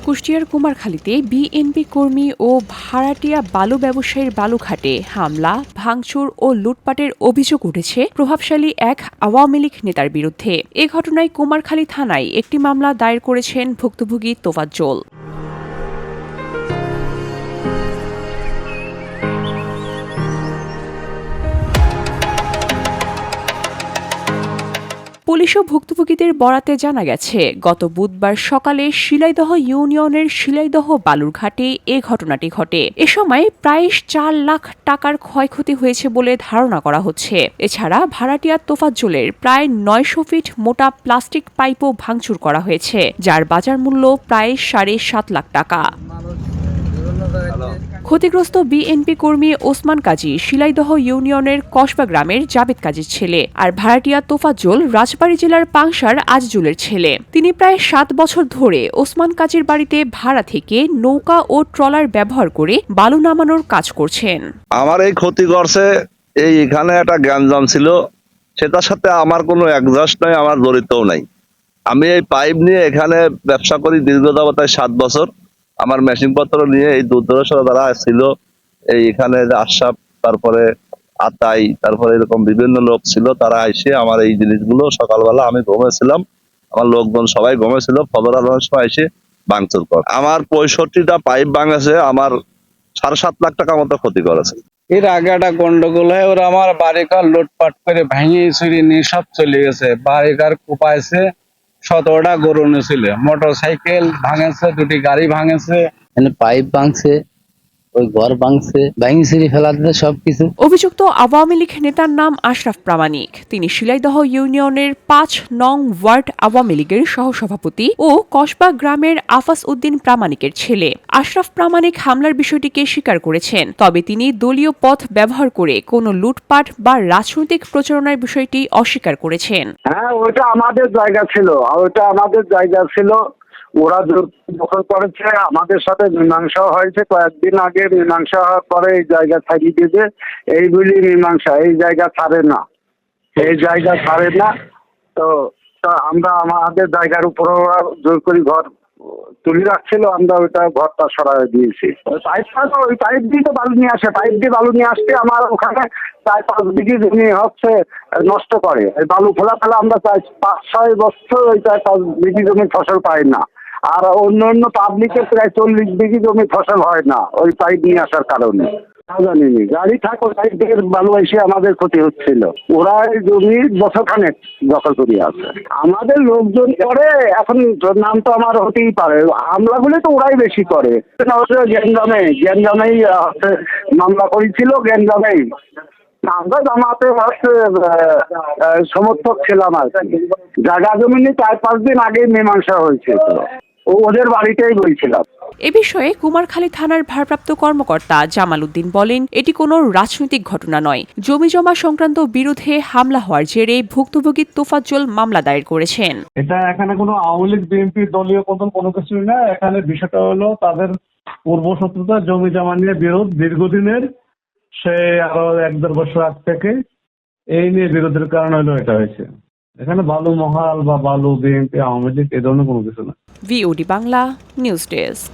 কুষ্টিয়ার কুমারখালীতে বিএনপি কর্মী ও ভাড়াটিয়া বালু ব্যবসায়ীর বালুঘাটে হামলা, ভাঙচুর ও লুটপাটের অভিযোগ উঠেছে প্রভাবশালী এক আওয়ামী লীগ নেতার বিরুদ্ধে। এ ঘটনায় কুমারখালী থানায় একটি মামলা দায়ের করেছেন ভুক্তভোগী তোফাজ্জল। পুলিশ ও ভুক্তভোগীদের বরাতে জানা গেছে, গত বুধবার সকালে শিলাইদহ ইউনিয়নের শিলাইদহ বালুরঘাটে এ ঘটনাটি ঘটে। এ সময় প্রায় ৪ লাখ টাকার ক্ষয়ক্ষতি হয়েছে বলে ধারণা করা হচ্ছে। এছাড়া ভাড়াটিয়া তোফাজ্জলের প্রায় ৯০০ ফিট মোটা প্লাস্টিক পাইপও ভাঙচুর করা হয়েছে, যার বাজার মূল্য প্রায় ৭.৫ লাখ টাকা। ক্ষতিগ্রস্ত বিএনপি কর্মী ওসমান কাজী শিলাইদহ ইউনিয়নের কসবা গ্রামের জাবেদ কাজীর ছেলে, আর ভাড়াটিয়া তোফাজ্জল রাজবাড়ী জেলার পাংশার আজিজুলের ছেলে। তিনি প্রায় ৭ বছর ধরে ওসমান কাজীর বাড়িতে ভাড়া থেকে নৌকা ও ট্রলার ব্যবহার করে বালু নামানোর কাজ করছেন। আমার এই ক্ষতি করছে, এখানে একটা গ্যাঞ্জাম ছিল, সেটার সাথে আমার কোনো অ্যাডজাস্ট নাই, আমার জড়িতও নাই। আমি এই পাইপ নিয়ে এখানে ব্যবসা করি দীর্ঘ যাবত ৭ বছর। আমার মেশিন পত্র নিয়ে এই দুর্দশা যারা ছিল, এখানে আশরাফ, তারপরে আতাই, তারপরে এরকম বিভিন্ন লোক ছিল, তারা এসে আমার এই জিনিসগুলো সকালবেলা আমি ঘুমেছিলাম, আমার লোকজন সবাই ঘুমেছিল, ফজর আলোর সময় এসে ভাঙচুর করে আমার ৬৫টা পাইপ ভাঙেছে, আমার ৭.৫ লাখ টাকা মতো ক্ষতি করেছে। এর আগে একটা গন্ডগোল হয়, ওরা আমার বাড়িঘর লুটপাট করে ভেঙে চুরি নিয়ে সব চলে গেছে। বাড়িঘর কোপাইছে, ১৭টা গরু ছিল, মোটর সাইকেল ভাঙেছে, 2টি গাড়ি ভাঙেছে, পাইপ ভাঙছে, ওই ঘর ভাঙছে, ভেঙে চুরি ফেলাতে সবকিছু। অভিযুক্ত আওয়ামী লীগ নেতার নাম আশরাফ প্রামাণিক। তিনি শিলাইদহ ইউনিয়নের ৫ নং ওয়ার্ড আওয়ামী লীগের সহসভাপতি ও কসবা গ্রামের আফাস উদ্দিন প্রামাণিকের ছেলে। আশরাফ প্রামাণিক হামলার বিষয়টিকে স্বীকার করেছেন, তবে তিনি দলীয় পথ ব্যবহার করে কোনো লুটপাট বা রাজনৈতিক প্রচারণার বিষয়টি অস্বীকার করেছেন। হ্যাঁ, ওটা আমাদের জায়গা ছিল, ওরা দখল করেছে, আমাদের সাথে মীমাংসা হয়েছে। কয়েকদিন আগে মীমাংসা হওয়ার পরে এই জায়গা ছাড়িয়ে দিয়েছে, এই বলি মীমাংসা, এই জায়গা ছাড়ে না। তো আমরা আমাদের জায়গার উপর ওরা জোর করে ঘর তুলে রাখছিল, আমরা ওইটা ঘরটা সরাই দিয়েছি। ওই পাইপ দিয়ে তো বালু নিয়ে আসে, পাইপ দিয়ে বালু নিয়ে আসতে আমার ওখানে প্রায় 5 বিঘি জমি হচ্ছে নষ্ট করে। এই বালু ফেলা আমরা প্রায় 5-6 বছর ওই প্রায় 5 বিঘি জমি ফসল পাই না। আর অন্য পাবলিকের প্রায় 40 বিঘি জমি ফসল হয় না ওই পাইপ নিয়ে আসার কারণে। জানিনি গাড়ি থাকো পাইপ থেকে বালু এসে আমাদের ক্ষতি হচ্ছিল। ওরা এই জমি বছরখানেক দখল করে আছে। আমাদের লোকজন করে, এখন নাম তো আমার হতেই পারে, হামলাগুলো তো ওরাই বেশি করে। গ্যাঞ্জামেই মামলা করেছিল, গ্যাঞ্জামেই। আমরা জামাতে সমর্থক ছিলাম আর কি। জায়গা জমি নিয়ে 4-5 দিন আগে মীমাংসা হয়েছে, ওদের বাড়িতেই বলছিলাম। এ বিষয়ে কুমারখালী থানার ভারপ্রাপ্ত কর্মকর্তা জামাল উদ্দিন বলেন, এটি কোনো রাজনৈতিক ঘটনা নয়। জমিজমা সংক্রান্ত বিরোধে হামলা হওয়ার জেরে ভুক্তভোগী তোফাজ্জল মামলা দায়ের করেছেন। এটা এখানে কোনো আওয়ামী লীগ বিএনপি দলীয় কোনো কিছুই না। এখানে বিষয়টা হলো তাদের পূর্বশত্রুতা, জমিজমা নিয়ে বিরোধ দীর্ঘদিনের, সে আরো 1-1.5 বছর আগ থেকে এই নিয়ে বিরোধের কারণে হলো এটা হয়েছে। এখানে বালু মহাল বা বালু বিএনপি আওয়ামী লীগ এ ধরনের কোনো কিছু না। VOD Bangla news desk.